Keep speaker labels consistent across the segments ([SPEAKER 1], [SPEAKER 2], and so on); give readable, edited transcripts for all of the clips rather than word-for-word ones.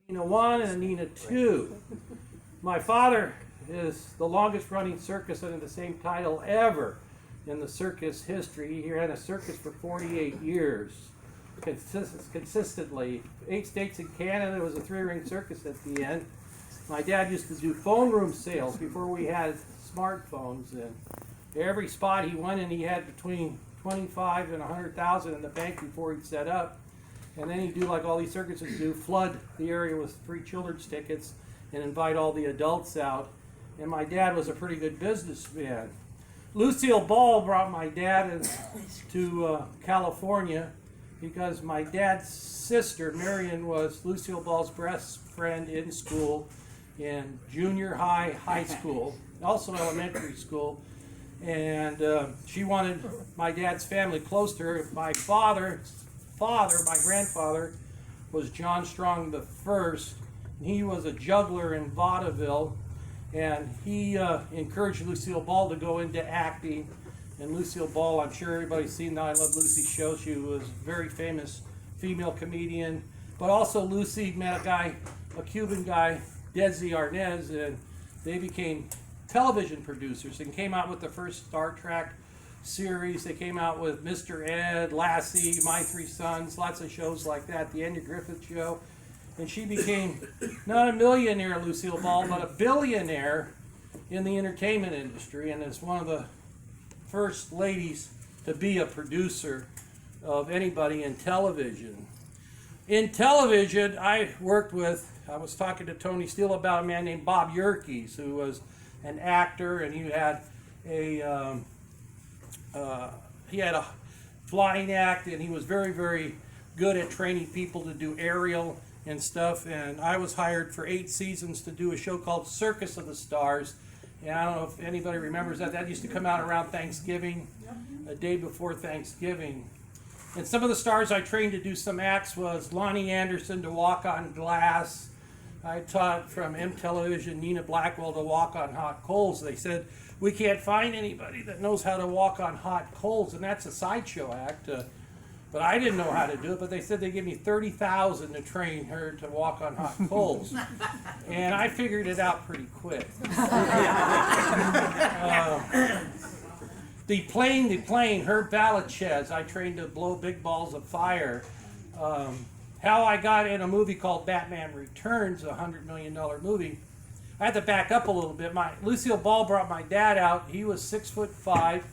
[SPEAKER 1] Nina 1 and Nina 2. My father is the longest running circus under the same title ever in the circus history. He ran a circus for 48 years, consistently. 8 states in Canada. It was a 3-ring circus at the end. My dad used to do phone room sales before we had smartphones, and every spot he went in, he had between 25 and 100,000 in the bank before he'd set up. And then he'd do like all these circuses do, flood the area with free children's tickets and invite all the adults out. And my dad was a pretty good businessman. Lucille Ball brought my dad to California because my dad's sister, Marion, was Lucille Ball's best friend in school, in junior high, high school, also elementary school. And she wanted my dad's family close to her. My my grandfather, was John Strong the First. He was a juggler in vaudeville, and he encouraged Lucille Ball to go into acting. And Lucille Ball, I'm sure everybody's seen the I Love Lucy show. She was a very famous female comedian. But also Lucy met a Cuban guy, Desi Arnaz, and they became television producers and came out with the first Star Trek series. They came out with Mr. Ed, Lassie, My Three Sons, lots of shows like that, the Andy Griffith Show. And she became not a millionaire, Lucille Ball, but a billionaire in the entertainment industry, and is one of the first ladies to be a producer of anybody in television. In television, I was talking to Tony Steele about a man named Bob Yerkes, who was an actor, and he had a flying act, and he was very, very good at training people to do aerial and stuff. And I was hired for 8 seasons to do a show called Circus of the Stars. And I don't know if anybody remembers that. That used to come out around Thanksgiving, a day before Thanksgiving. And some of the stars I trained to do some acts was Lonnie Anderson to walk on glass. I taught from M Television Nina Blackwell to walk on hot coals. They said, we can't find anybody that knows how to walk on hot coals, and that's a sideshow act. But I didn't know how to do it, but they said they'd give me $30,000 to train her to walk on hot coals. And I figured it out pretty quick. The plane, Herb Valachez, I trained to blow big balls of fire. How I got in a movie called Batman Returns, a $100 million movie. I had to back up a little bit. Lucille Ball brought my dad out. He was 6'5",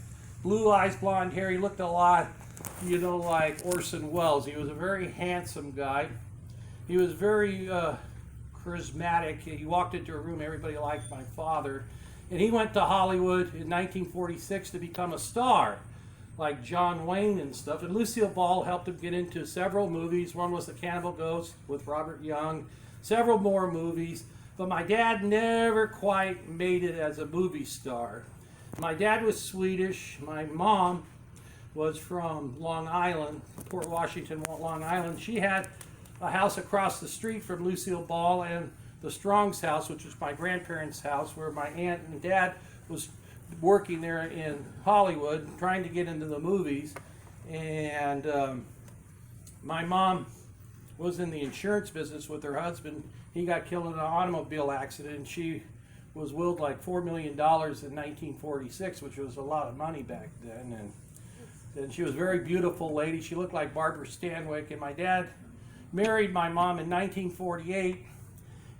[SPEAKER 1] blue eyes, blonde hair. He looked a lot, like Orson Welles. He was a very handsome guy. He was very charismatic. He walked into a room, everybody liked my father. And he went to Hollywood in 1946 to become a star, like John Wayne and stuff. And Lucille Ball helped him get into several movies. One was The Cannibal Ghost with Robert Young, several more movies. But my dad never quite made it as a movie star. My dad was Swedish. My mom was from Long Island, Port Washington, Long Island. She had a house across the street from Lucille Ball and the Strong's house, which was my grandparents' house, where my aunt and dad was working there in Hollywood, trying to get into the movies. And my mom was in the insurance business with her husband. He got killed in an automobile accident, and she was willed like $4 million in 1946, which was a lot of money back then. And she was a very beautiful lady. She looked like Barbara Stanwyck. And my dad married my mom in 1948.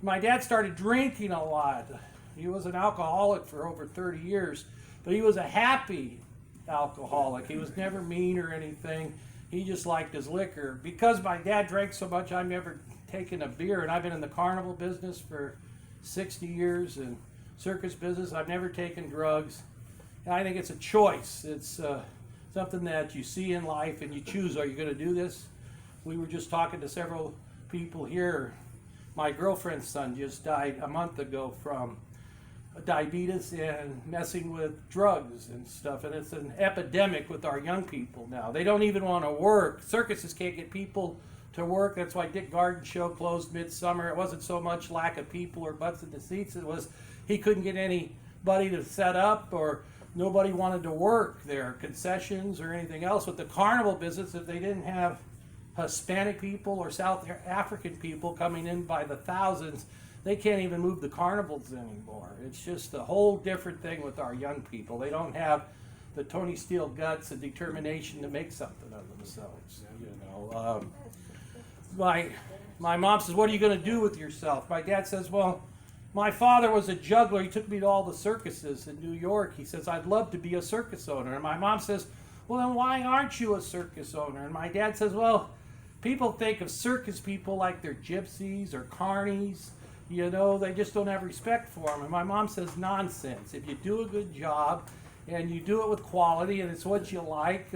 [SPEAKER 1] My dad started drinking a lot. He was an alcoholic for over 30 years, but he was a happy alcoholic. He was never mean or anything. He just liked his liquor. Because my dad drank so much, I've never taken a beer, and I've been in the carnival business for 60 years and circus business. I've never taken drugs. And I think it's a choice. It's something that you see in life and you choose, are you going to do this? We were just talking to several people here. My girlfriend's son just died a month ago from diabetes and messing with drugs and stuff, and it's an epidemic with our young people now. They don't even want to work. Circuses can't get people to work. That's why Dick Garden's show closed midsummer. It wasn't so much lack of people or butts in the seats. It was he couldn't get anybody to set up, or nobody wanted to work there, concessions or anything else. With the carnival business, if they didn't have Hispanic people or South African people coming in by the thousands. They can't even move the carnivals anymore. It's just a whole different thing with our young people. They don't have the Tony Steele guts and determination to make something of themselves. You know, my mom says, "What are you going to do with yourself?" My dad says, "Well, my father was a juggler. He took me to all the circuses in New York. He says, I'd love to be a circus owner." And my mom says, "Well, then why aren't you a circus owner?" And my dad says, "Well, people think of circus people like they're gypsies or carnies. You know, they just don't have respect for them." And my mom says, "Nonsense. If you do a good job and you do it with quality and it's what you like,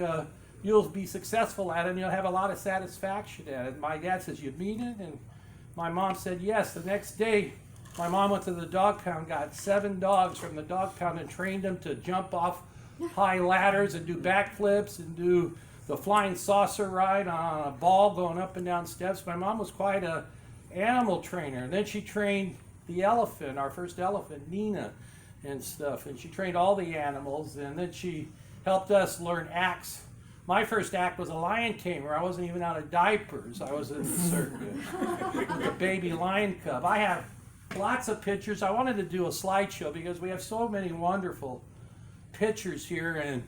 [SPEAKER 1] you'll be successful at it and you'll have a lot of satisfaction at it." And my dad says, "You mean it?" And my mom said, "Yes." The next day, my mom went to the dog pound, got 7 dogs from the dog pound and trained them to jump off high ladders and do backflips and do the flying saucer ride on a ball going up and down steps. My mom was quite a animal trainer. And then she trained the elephant, our first elephant, Nina, and stuff. And she trained all the animals. And then she helped us learn acts. My first act was a lion tamer. I wasn't even out of diapers. I was in the circus with a baby lion cub. I have lots of pictures. I wanted to do a slideshow because we have so many wonderful pictures here. And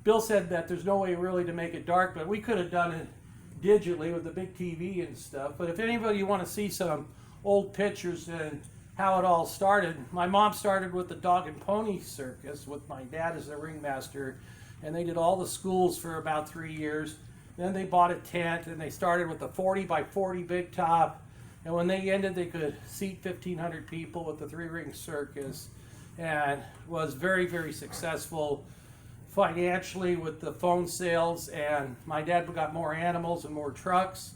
[SPEAKER 1] Bill said that there's no way really to make it dark, but we could have done it digitally with the big TV and stuff. But if anybody want to see some old pictures and how it all started, my mom started with the dog and pony circus with my dad as the ringmaster, and they did all the schools for about 3 years. Then they bought a tent and they started with the 40 by 40 big top, and when they ended they could seat 1,500 people with the 3-ring circus, and was very, very successful financially with the phone sales. And my dad got more animals and more trucks.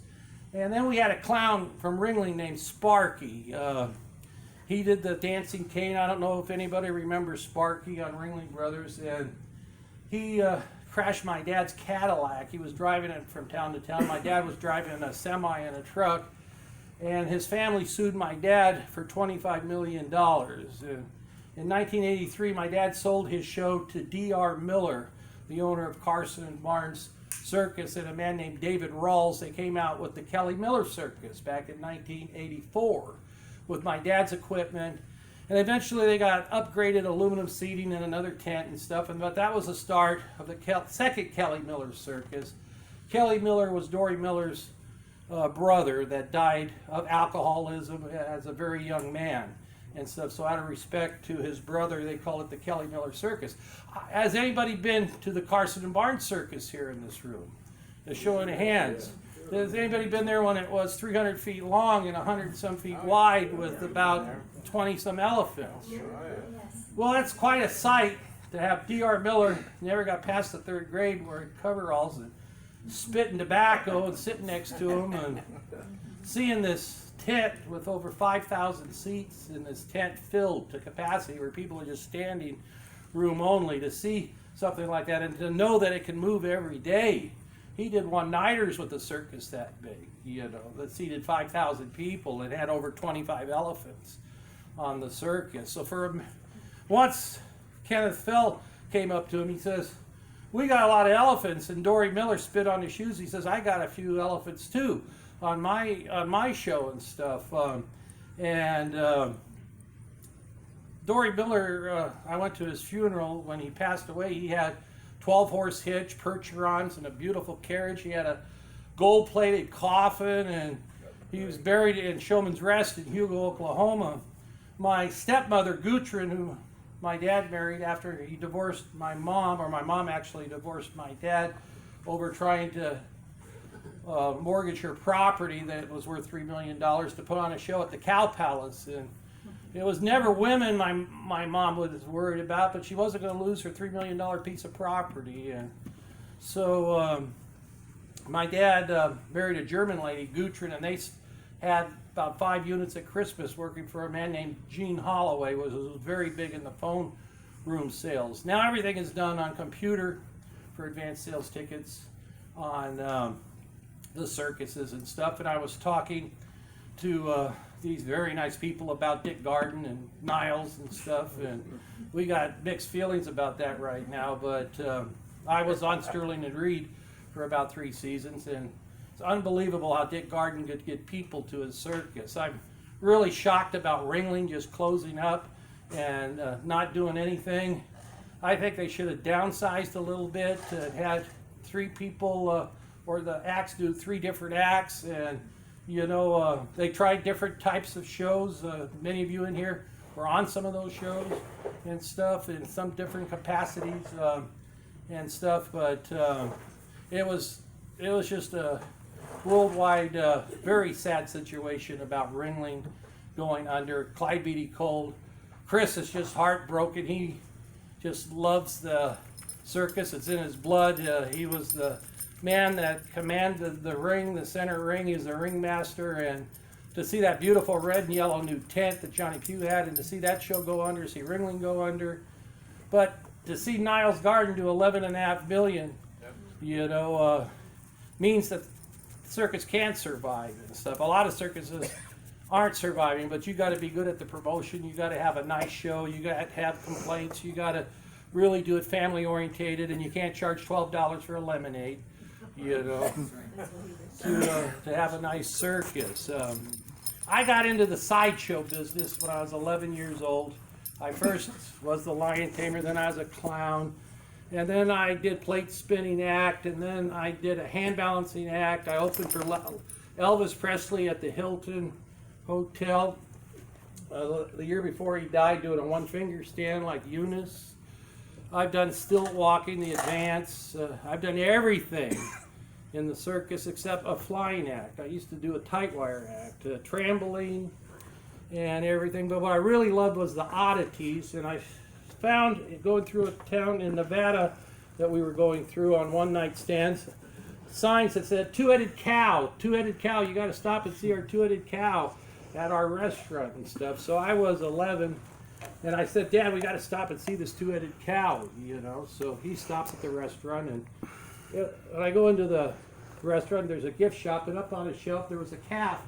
[SPEAKER 1] And then we had a clown from Ringling named Sparky. He did the dancing cane. I don't know if anybody remembers Sparky on Ringling Brothers. And he crashed my dad's Cadillac. He was driving it from town to town. My dad was driving a semi and a truck. And his family sued my dad for $25 million. In 1983, my dad sold his show to D.R. Miller, the owner of Carson and Barnes Circus, and a man named David Rawls. They came out with the Kelly Miller Circus back in 1984 with my dad's equipment. And eventually they got upgraded aluminum seating and another tent and stuff. But that was the start of the second Kelly Miller Circus. Kelly Miller was Dory Miller's brother that died of alcoholism as a very young man and stuff. So out of respect to his brother, they call it the Kelly Miller Circus. Has anybody been to the Carson and Barnes Circus here in this room? The show of hands. Has anybody been there when it was 300 feet long and 100 some feet wide with about 20 some elephants? Well, that's quite a sight to have D.R. Miller, never got past the 3rd grade, wearing coveralls and spitting tobacco and sitting next to him and seeing this tent with over 5,000 seats in this tent filled to capacity where people are just standing room only, to see something like that and to know that it can move every day. He did one-nighters with a circus that big, you know, that seated 5,000 people and had over 25 elephants on the circus. So once Kenneth Fell came up to him, he says, "We got a lot of elephants," and Dory Miller spit on his shoes. He says, "I got a few elephants too on my show and stuff." Dory Miller, I went to his funeral when he passed away. He had 12-horse hitch, percherons, and a beautiful carriage. He had a gold-plated coffin, and he was buried in Showman's Rest in Hugo, Oklahoma. My stepmother, Gutrin, who my dad married after he divorced my mom, or my mom actually divorced my dad over trying to mortgage her property that was worth $3 million to put on a show at the Cow Palace. And it was never women my mom was worried about, but she wasn't going to lose her $3 million piece of property. And so my dad married a German lady, Gutrin, and they had about 5 units at Christmas working for a man named Gene Holloway, who was very big in the phone room sales. Now everything is done on computer for advanced sales tickets on the circuses and stuff. And I was talking to these very nice people about Dick Garden and Niles and stuff, and we got mixed feelings about that right now. But I was on Sterling and Reed for about 3 seasons, and It's unbelievable how Dick Garden could get people to his circus. I'm really shocked about Ringling just closing up and not doing anything. I think they should have downsized a little bit, had 3 people or the acts do 3 different acts, and you know, they tried different types of shows. Many of you in here were on some of those shows and stuff in some different capacities and stuff, but it was just a worldwide very sad situation about Ringling going under. Clyde Beatty Cole. Chris is just heartbroken. He just loves the circus. It's in his blood. He was the man that commanded the ring, the center ring. He was the ringmaster, and to see that beautiful red and yellow new tent that Johnny Pugh had, and to see that show go under, see Ringling go under, but to see Niles Garden do 11.5 million, you know, means that circus can survive and stuff. A lot of circuses aren't surviving, but you got to be good at the promotion. You got to have a nice show. You got to have complaints. You got to really do it family orientated, and you can't charge $12 for a lemonade, you know, to have a nice circus. I got into the sideshow business when I was 11 years old. I first was the lion tamer, then I was a clown, and then I did plate spinning act, and then I did a hand balancing act. I opened for Elvis Presley at the Hilton Hotel the year before he died, doing a 1-finger stand like Eunice. I've done stilt walking, the advance. I've done everything in the circus except a flying act. I used to do a tight wire act, trampoline, and everything. But what I really loved was the oddities, and I found going through a town in Nevada that we were going through on one-night stands, signs that said two-headed cow, you got to stop and see our two-headed cow at our restaurant and stuff. So I was 11, and I said, Dad, we got to stop and see this two-headed cow, you know. So he stops at the restaurant, and when I go into the restaurant, there's a gift shop, and up on a shelf there was a calf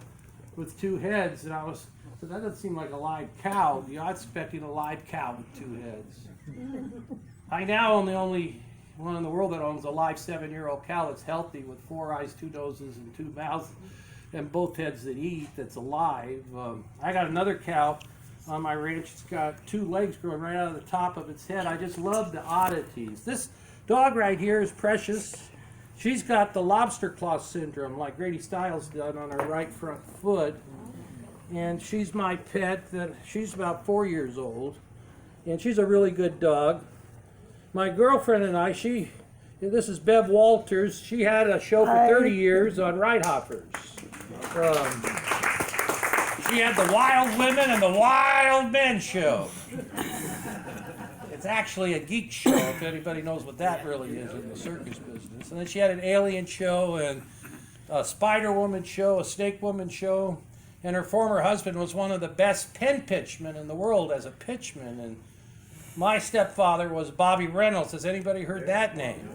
[SPEAKER 1] with 2 heads, and I said, that doesn't seem like a live cow. You know, I was expecting a live cow with 2 heads. I now own the only one in the world that owns a live 7-year-old cow that's healthy with 4 eyes, 2 noses, and 2 mouths, and both heads that eat, that's alive. I got another cow on my ranch. It's got 2 legs growing right out of the top of its head. I just love the oddities. This dog right here is Precious. She's got the lobster claw syndrome, like Grady Stiles done on her right front foot. And she's my pet. She's about 4 years old, and she's a really good dog. My girlfriend and I, this is Bev Walters. She had a show for 30 years on Ride-Hoppers. She had the Wild Women and the Wild Men show. It's actually a geek show, if anybody knows what that really is in the circus business. And then she had an alien show and a Spider Woman show, a Snake Woman show. And her former husband was one of the best pen pitchmen in the world as a pitchman. And my stepfather was Bobby Reynolds. Has anybody heard that name?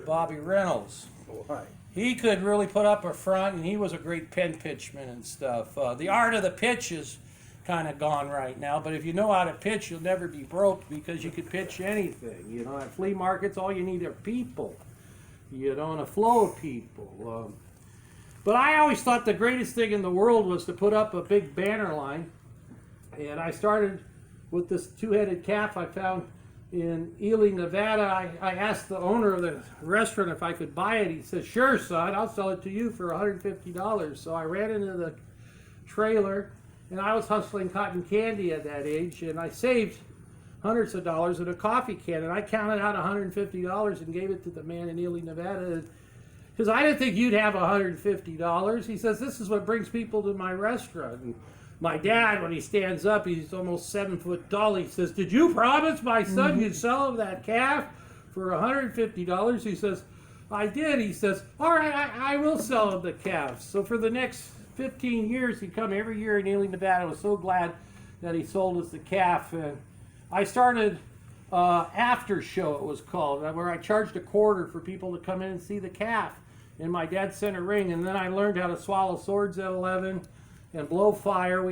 [SPEAKER 1] Bobby Reynolds. He could really put up a front, and he was a great pen pitchman and stuff. The art of the pitch is kind of gone right now, but if you know how to pitch, you'll never be broke, because you could pitch anything. You know, at flea markets, all you need are people, you know, and a flow of people. But I always thought the greatest thing in the world was to put up a big banner line, and I started with this 2-headed calf I found in Ely, Nevada. I asked the owner of the restaurant if I could buy it. He said, sure, son, I'll sell it to you for $150. So I ran into the trailer, and I was hustling cotton candy at that age, and I saved hundreds of dollars in a coffee can, and I counted out $150 and gave it to the man in Ely, Nevada, because I didn't think you'd have $150. He says, this is what brings people to my restaurant. And my dad, when he stands up, he's almost 7 foot tall. He says, did you promise my son you'd sell him that calf for $150? He says, I did. He says, all right, I will sell him the calf. So for the next 15 years, he'd come every year in Ely, Nevada. I was so glad that he sold us the calf. And I started after show, it was called, where I charged $0.25 for people to come in and see the calf in my dad's center ring. And then I learned how to swallow swords at 11 and blow fire.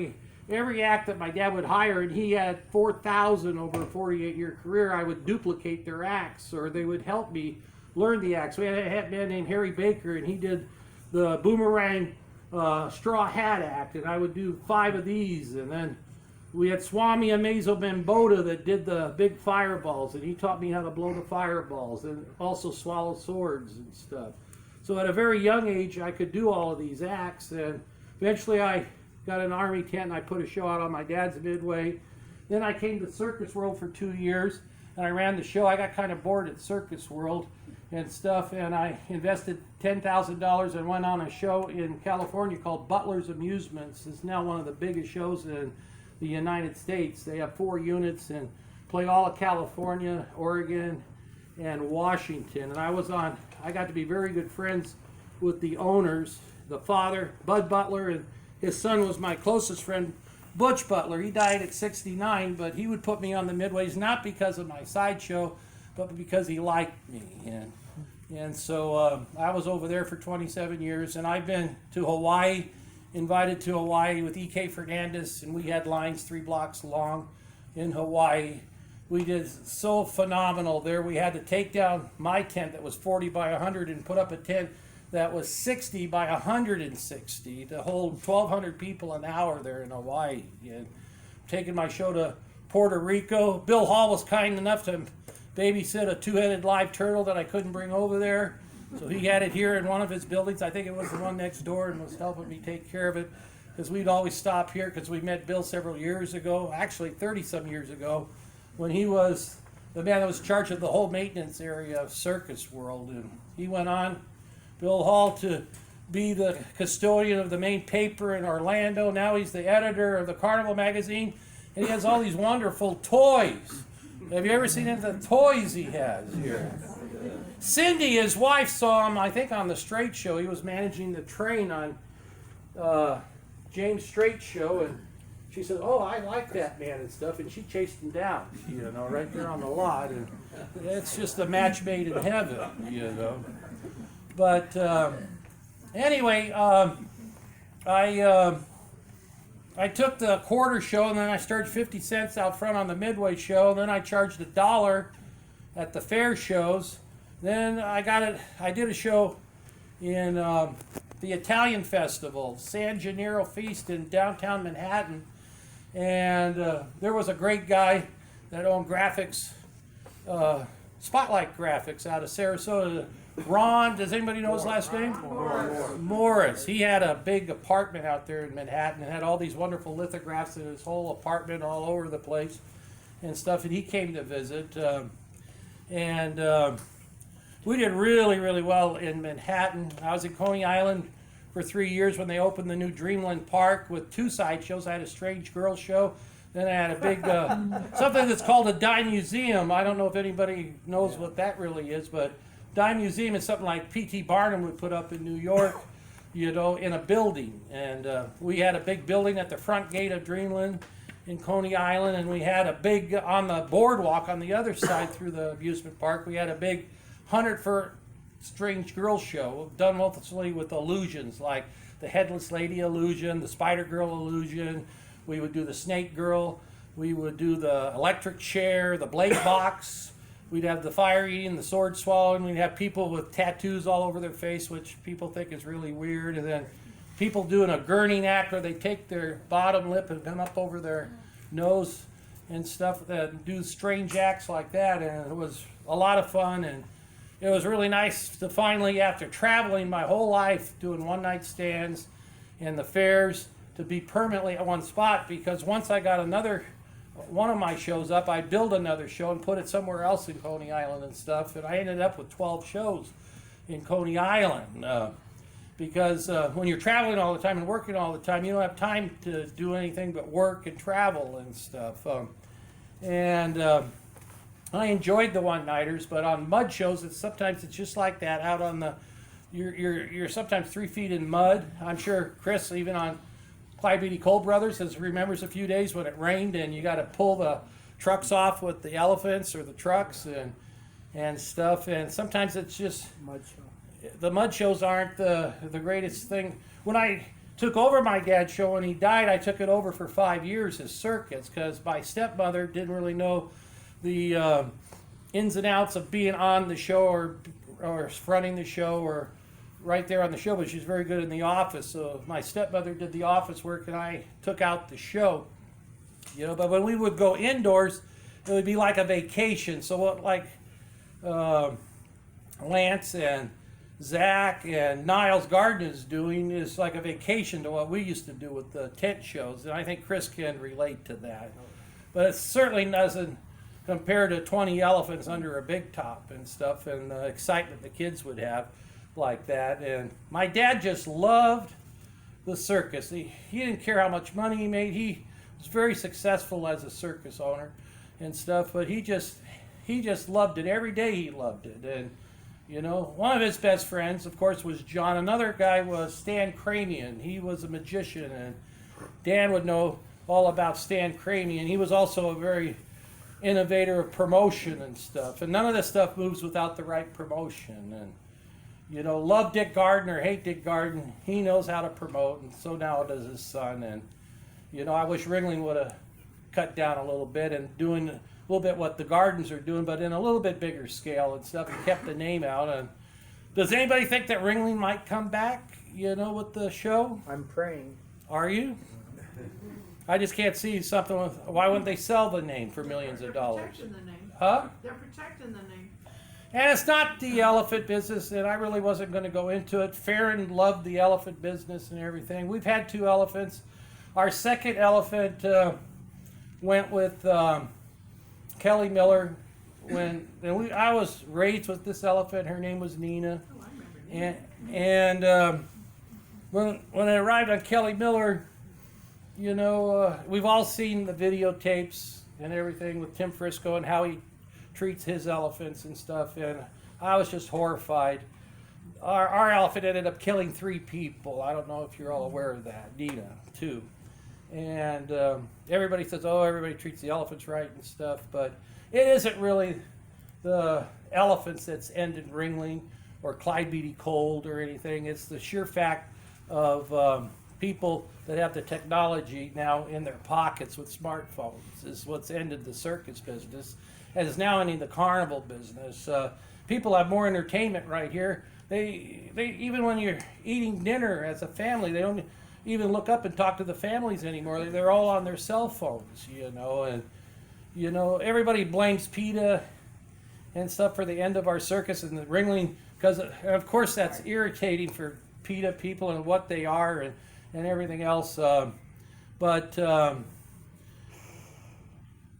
[SPEAKER 1] Every act that my dad would hire, and he had 4,000 over a 48-year career, I would duplicate their acts, or they would help me learn the acts. We had a man named Harry Baker, and he did the boomerang straw hat act, and I would do 5 of these. And then we had Swami Amazo Bambota that did the big fireballs, and he taught me how to blow the fireballs and also swallow swords and stuff. So at a very young age, I could do all of these acts, and eventually I got an army tent and I put a show out on my dad's Midway. Then I came to Circus World for 2 years, and I ran the show. I got kind of bored at Circus World and stuff, and I invested $10,000 and went on a show in California called Butler's Amusements. It's now one of the biggest shows in the United States. They have 4 units and play all of California, Oregon, and Washington. And I got to be very good friends with the owners, the father, Bud Butler, and his son was my closest friend, Butch Butler. He died at 69, but he would put me on the Midways, not because of my sideshow, but because he liked me. And so I was over there for 27 years, and I've been to Hawaii, invited to Hawaii with E.K. Fernandez, and we had lines 3 blocks long in Hawaii. We did so phenomenal there. We had to take down my tent that was 40 by 100 and put up a tent that was 60 by 160 to hold 1,200 people an hour there in Hawaii. And taking my show to Puerto Rico. Bill Hall was kind enough to babysit a 2-headed live turtle that I couldn't bring over there. So he had it here in one of his buildings. I think it was the one next door, and was helping me take care of it, because we'd always stop here because we met Bill several years ago, actually 30-some years ago, when he was the man that was in charge of the whole maintenance area of Circus World. And he went on, Bill Hall, to be the custodian of the main paper in Orlando. Now he's the editor of the Carnival magazine, and he has all these wonderful toys. Have you ever seen any of the toys he has here? Cindy, his wife, saw him, I think, on the Straight Show. He was managing the train on James Straight Show, and she said, "Oh, I like that man," and stuff, and she chased him down, right there on the lot. And it's just a match made in heaven, But anyway, I took the quarter show, and then I charged 50 cents out front on the Midway show. And then I charged $1 at the fair shows. Then I did a show in the Italian Festival, San Gennaro Feast in downtown Manhattan. And there was a great guy that owned graphics, Spotlight Graphics out of Sarasota. Ron, does anybody know his last name? Morris. He had a big apartment out there in Manhattan and had all these wonderful lithographs in his whole apartment all over the place and stuff. And he came to visit. We did really, really well in Manhattan. I was in Coney Island for 3 years when they opened the new Dreamland Park with 2 sideshows. I had a Strange Girl show. Then I had a big, something that's called a Dime Museum. I don't know if anybody knows what that really is, but Dime Museum is something like P.T. Barnum would put up in New York, in a building. And we had a big building at the front gate of Dreamland in Coney Island, and we had a big, on the boardwalk on the other side through the amusement park, we had a big 100-foot Strange Girl show, done mostly with illusions, like the Headless Lady illusion, the Spider Girl illusion. We would do the Snake Girl. We would do the electric chair, the blade box. We'd have the fire eating, the sword swallowing. We'd have people with tattoos all over their face, which people think is really weird. And then people doing a gurning act where they take their bottom lip and come up over their nose and stuff, that do strange acts like that. And it was a lot of fun. And it was really nice to finally, after traveling my whole life, doing one-night stands and the fairs, to be permanently at one spot, because once I got one of my shows up, I'd build another show and put it somewhere else in Coney Island and stuff, and I ended up with 12 shows in Coney Island, because when you're traveling all the time and working all the time, you don't have time to do anything but work and travel and stuff. I enjoyed the one-nighters, but on mud shows, sometimes it's just like that, out on the, you're sometimes 3 feet in mud. I'm sure Chris, even on Clyde Beatty Cole Brothers, remembers a few days when it rained and you got to pull the trucks off with the elephants or the trucks and stuff. And sometimes it's just
[SPEAKER 2] Mud show.
[SPEAKER 1] The mud shows aren't the greatest thing. When I took over my dad's show when he died, I took it over for 5 years as Circus, because my stepmother didn't really know the ins and outs of being on the show or fronting the show or right there on the show, but she's very good in the office. So my stepmother did the office work, and I took out the show. But when we would go indoors, it would be like a vacation. So what, like Lance and Zach and Niles Garden is doing is like a vacation to what we used to do with the tent shows, and I think Chris can relate to that. But it certainly doesn't compare to 20 elephants under a big top and stuff, and the excitement the kids would have like that. And my dad just loved the circus. He didn't care how much money he made. He was very successful as a circus owner and stuff, but he just loved it. Every day he loved it. And one of his best friends, of course, was John. Another guy was Stan Cranian. He was a magician, and Dan would know all about Stan Cranian. He was also a very innovator of promotion and stuff. And none of this stuff moves without the right promotion. And, love Dick Gardner, hate Dick Gardner, he knows how to promote, and so now does his son. And, I wish Ringling would have cut down a little bit and doing a little bit what the Gardens are doing, but in a little bit bigger scale and stuff, and kept the name out. And does anybody think that Ringling might come back, with the show?
[SPEAKER 2] I'm praying.
[SPEAKER 1] Are you? I just can't see something with, why wouldn't they sell the name for millions of dollars?
[SPEAKER 3] They're protecting the name.
[SPEAKER 1] Huh?
[SPEAKER 3] They're protecting the name.
[SPEAKER 1] And it's not the elephant business, and I really wasn't going to go into it. Farron loved the elephant business and everything. We've had 2 elephants. Our second elephant went with Kelly Miller. I was raised with this elephant. Her name was Nina.
[SPEAKER 3] Oh, I remember Nina.
[SPEAKER 1] And when it arrived on Kelly Miller, we've all seen the videotapes and everything with Tim Frisco and how he treats his elephants and stuff, and I was just horrified. Our elephant ended up killing 3 people. I don't know if you're all aware of that. Nina, too. And everybody says, oh, everybody treats the elephants right and stuff, but it isn't really the elephants that's ended Ringling or Clyde Beatty Cold or anything. It's the sheer fact of people that have the technology now in their pockets with smartphones is what's ended the circus business, and is now ending the carnival business. People have more entertainment right here. They even when you're eating dinner as a family, they don't even look up and talk to the families anymore. They're all on their cell phones, and everybody blames PETA and stuff for the end of our circus and the Ringling, because of course that's irritating for PETA people and what they are and everything else. But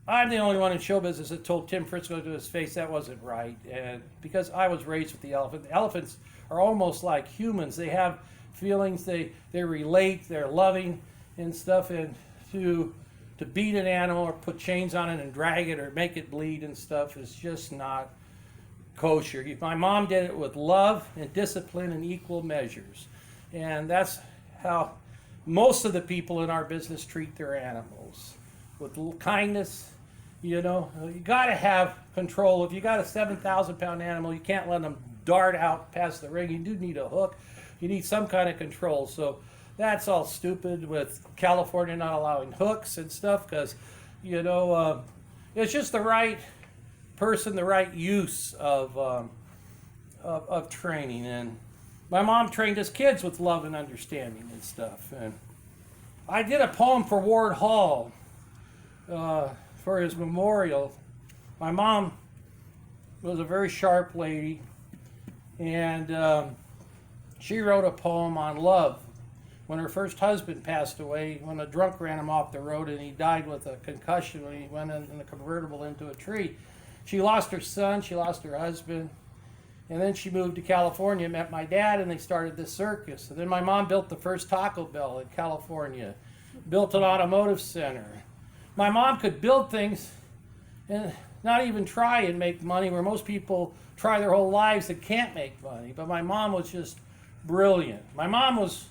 [SPEAKER 1] I'm the only one in show business that told Tim Frisco to his face that wasn't right, and because I was raised with the elephant. The elephants are almost like humans. They have feelings. They relate. They're loving and stuff. And to beat an animal or put chains on it and drag it or make it bleed and stuff is just not kosher. My mom did it with love and discipline in equal measures, and that's how most of the people in our business treat their animals, with kindness. You got to have control. If you got a 7,000-pound animal, you can't let them dart out past the ring. You do need a hook. You need some kind of control. So that's all stupid with California not allowing hooks and stuff, because it's just the right person, the right use of training. And my mom trained us kids with love and understanding and stuff. And I did a poem for Ward Hall for his memorial. My mom was a very sharp lady, and she wrote a poem on love when her first husband passed away, when a drunk ran him off the road and he died with a concussion when he went in a convertible into a tree. She lost her son, she lost her husband, and then she moved to California, met my dad, and they started this circus. And then my mom built the first Taco Bell in California, built an automotive center. My mom could build things and not even try and make money, where most people try their whole lives and can't make money. But my mom was just brilliant. My mom was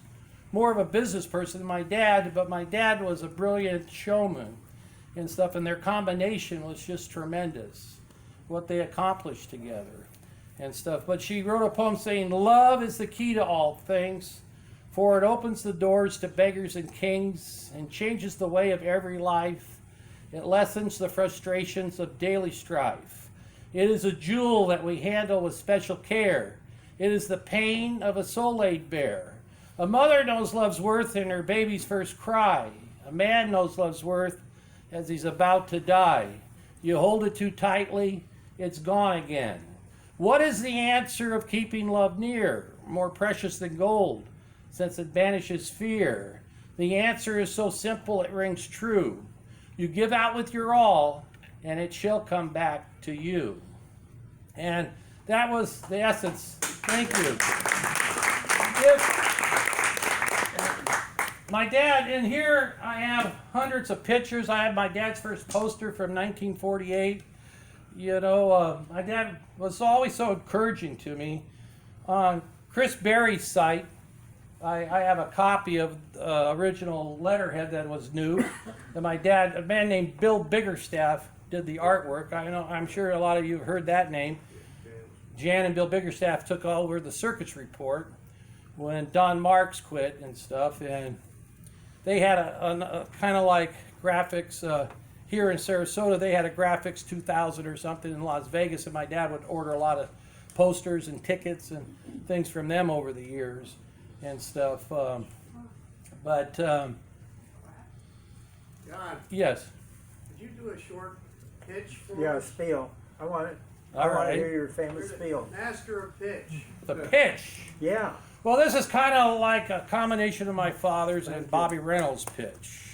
[SPEAKER 1] more of a business person than my dad, but my dad was a brilliant showman and stuff, and their combination was just tremendous, what they accomplished together and stuff. But she wrote a poem saying, love is the key to all things, for it opens the doors to beggars and kings and changes the way of every life. It lessens the frustrations of daily strife. It is a jewel that we handle with special care. It is the pain of a soul laid bare. A mother knows love's worth in her baby's first cry. A man knows love's worth as he's about to die. You hold it too tightly, it's gone again. What is the answer of keeping love near, more precious than gold, since it banishes fear? The answer is so simple it rings true. You give out with your all, and it shall come back to you. And that was the essence. Thank you. My dad, in here I have hundreds of pictures. I have my dad's first poster from 1948. You know, my dad was always so encouraging to me. On Chris Berry's site, I have a copy of the original letterhead that was new. And my dad, a man named Bill Biggerstaff, did the artwork. I'm sure a lot of you have heard that name. Jan and Bill Biggerstaff took over the Circus report when Don Marks quit and stuff, and they had a kind of like graphics here in Sarasota. They had a graphics 2000 or something in Las Vegas, and my dad would order a lot of posters and tickets and things from them over the years and stuff.
[SPEAKER 2] John,
[SPEAKER 1] Yes.
[SPEAKER 2] could you do a short pitch for
[SPEAKER 4] Yeah,
[SPEAKER 2] us?
[SPEAKER 4] spiel. I want it.
[SPEAKER 1] All
[SPEAKER 4] I want to
[SPEAKER 1] right.
[SPEAKER 4] hear your famous
[SPEAKER 2] You're
[SPEAKER 4] spiel.
[SPEAKER 2] the master of pitch.
[SPEAKER 1] The pitch.
[SPEAKER 4] Yeah.
[SPEAKER 1] Well, this is kind of like a combination of my father's and Bobby Reynolds' pitch.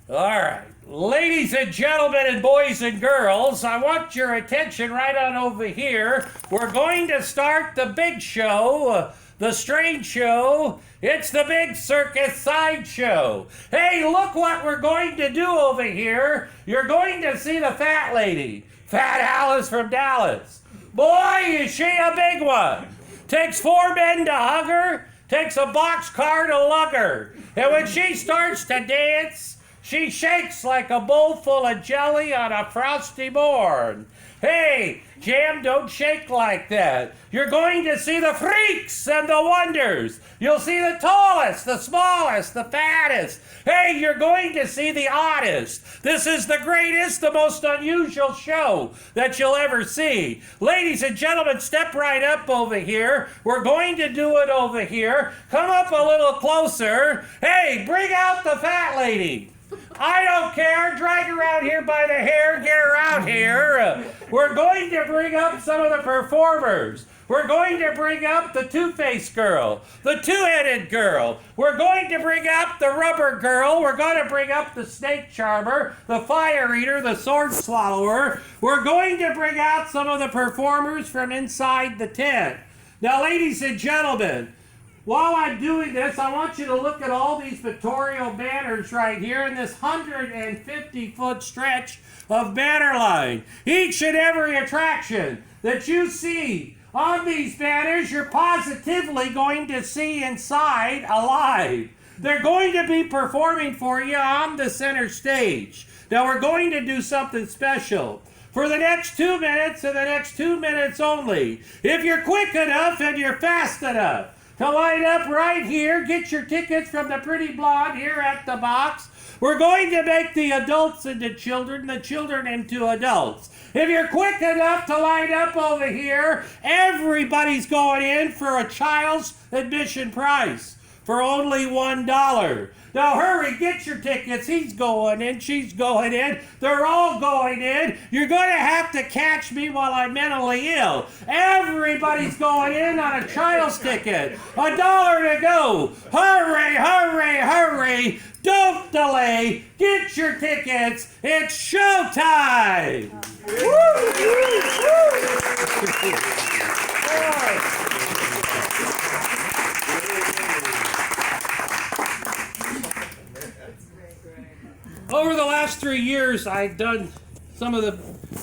[SPEAKER 1] All right, ladies and gentlemen and boys and girls, I want your attention right on over here. We're going to start the big show, the strange show. It's the big circus sideshow. Hey, look what we're going to do over here. You're going to see the fat lady, Fat Alice from Dallas. Boy, is she a big one. Takes 4 men to hug her, takes a boxcar to lug her. And when she starts to dance, she shakes like a bowl full of jelly on a frosty morn. Hey, Jam, don't shake like that. You're going to see the freaks and the wonders. You'll see the tallest, the smallest, the fattest. Hey, you're going to see the oddest. This is the greatest, the most unusual show that you'll ever see. Ladies and gentlemen, step right up over here. We're going to do it over here. Come up a little closer. Hey, bring out the fat lady. I don't care. Drag her out here by the hair. Get her out here. We're going to bring up some of the performers. We're going to bring up the two-faced girl, the two-headed girl. We're going to bring up the rubber girl. We're going to bring up the snake charmer, the fire eater, the sword swallower. We're going to bring out some of the performers from inside the tent. Now, ladies and gentlemen, while I'm doing this, I want you to look at all these pictorial banners right here in this 150-foot stretch of banner line. Each and every attraction that you see on these banners, you're positively going to see inside alive. They're going to be performing for you on the center stage. Now, we're going to do something special. For the next 2 minutes and the next 2 minutes only, if you're quick enough and you're fast enough, to line up right here, get your tickets from the pretty blonde here at the box. We're going to make the adults into children, the children into adults. If you're quick enough to line up over here, everybody's going in for a child's admission price for only $1. Now hurry, get your tickets. He's going in, she's going in, they're all going in. You're going to have to catch me while I'm mentally ill. Everybody's going in on a child's ticket. $1 to go. Hurry, hurry, hurry. Don't delay. Get your tickets. It's showtime. Over the last 3 years, I've done some of the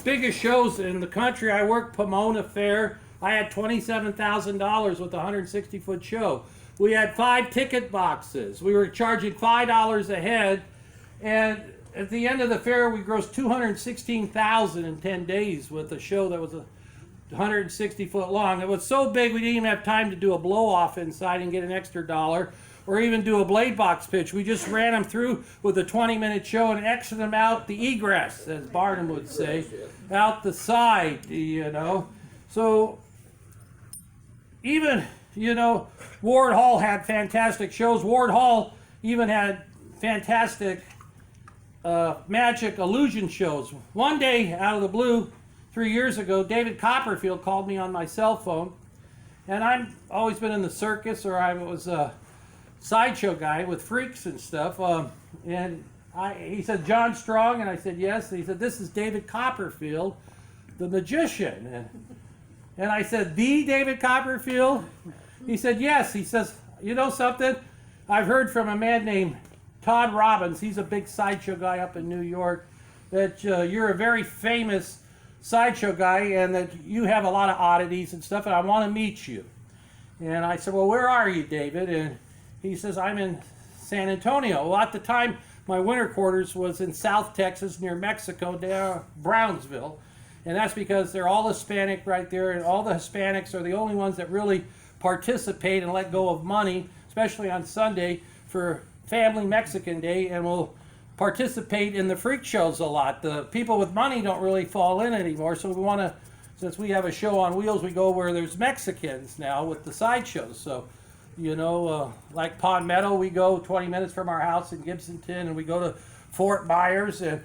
[SPEAKER 1] biggest shows in the country. I worked Pomona Fair. I had $27,000 with a 160-foot show. We had 5 ticket boxes. We were charging $5 a head, and at the end of the fair, we grossed $216,000 in 10 days with a show that was 160 foot long. It was so big we didn't even have time to do a blow-off inside and get an extra $1. Or even do a blade box pitch. We just ran them through with a 20-minute show and exited them out the egress, as Barnum would say, out the side, you know. So even, you know, Ward Hall had fantastic shows. Ward Hall even had fantastic magic illusion shows. One day, out of the blue, 3 years ago, David Copperfield called me on my cell phone, and I've always been in the circus, or I was a sideshow guy with freaks and stuff. He said, "John Strong," and I said, "Yes." And he said, "This is David Copperfield, the magician." And I said, "The David Copperfield?" He said, "Yes." He says, "You know something? I've heard from a man named Todd Robbins. He's a big sideshow guy up in New York, that you're a very famous sideshow guy and that you have a lot of oddities and stuff, and I want to meet you." And I said, "Well, where are you, David?" And he says, "I'm in San Antonio." Well, at the time, my winter quarters was in South Texas near Mexico, near Brownsville. And that's because they're all Hispanic right there, and all the Hispanics are the only ones that really participate and let go of money, especially on Sunday for Family Mexican Day, and will participate in the freak shows a lot. The people with money don't really fall in anymore, so we want to, since we have a show on wheels, we go where there's Mexicans now with the sideshows. So, you know, like Pond Meadow, we go 20 minutes from our house in Gibsonton, and we go to Fort Myers, and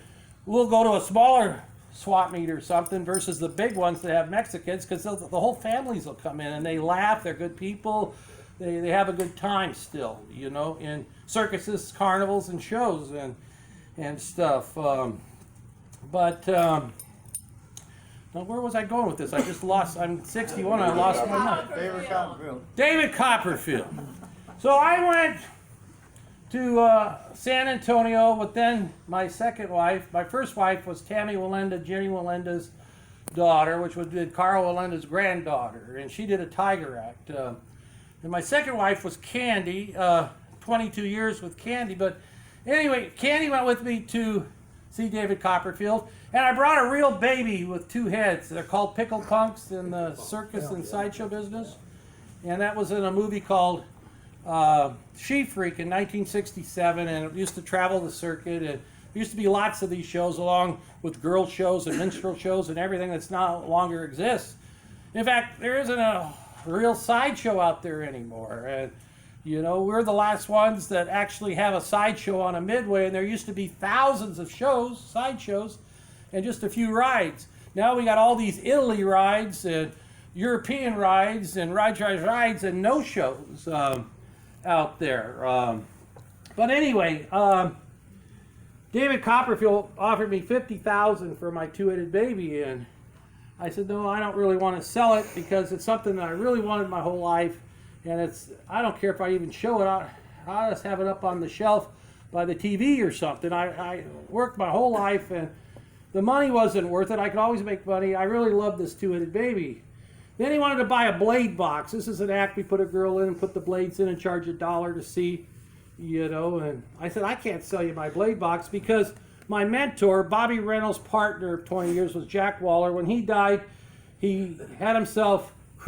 [SPEAKER 1] we'll go to a smaller swap meet or something versus the big ones that have Mexicans, because the whole families will come in and they laugh. They're good people. They have a good time still, you know, in circuses, carnivals, and shows and stuff. Now where was I going with this? I just lost. I'm 61. I lost my mind.
[SPEAKER 2] David Copperfield.
[SPEAKER 1] David Copperfield. So I went to San Antonio with then my second wife. My first wife was Tammy Walenda, Jenny Walenda's daughter, which would be Carl Walenda's granddaughter, and she did a Tiger Act. And my second wife was Candy, 22 years with Candy. But anyway, Candy went with me to see David Copperfield, and I brought a real baby with two heads. They're called pickle punks in the circus and sideshow business, and that was in a movie called She Freak in 1967, and it used to travel the circuit, and there used to be lots of these shows along with girl shows and minstrel shows and everything that's no longer exists. In fact, there isn't a real sideshow out there anymore, and you know, we're the last ones that actually have a sideshow on a midway, and there used to be thousands of shows, sideshows, and just a few rides. Now we got all these Italy rides and European rides and rides and no shows out there. But anyway, David Copperfield offered me $50,000 for my two-headed baby, and I said, no, I don't really want to sell it because it's something that I really wanted my whole life, and I don't care if I even show it. I'll just have it up on the shelf by the TV or something. I worked my whole life, and the money wasn't worth it. I could always make money. I really loved this two-headed baby. Then he wanted to buy a blade box. This is an act we put a girl in and put the blades in and charge $1 to see, you know. And I said, I can't sell you my blade box because my mentor, Bobby Reynolds' partner of 20 years, was Jack Waller. When he died, he had himself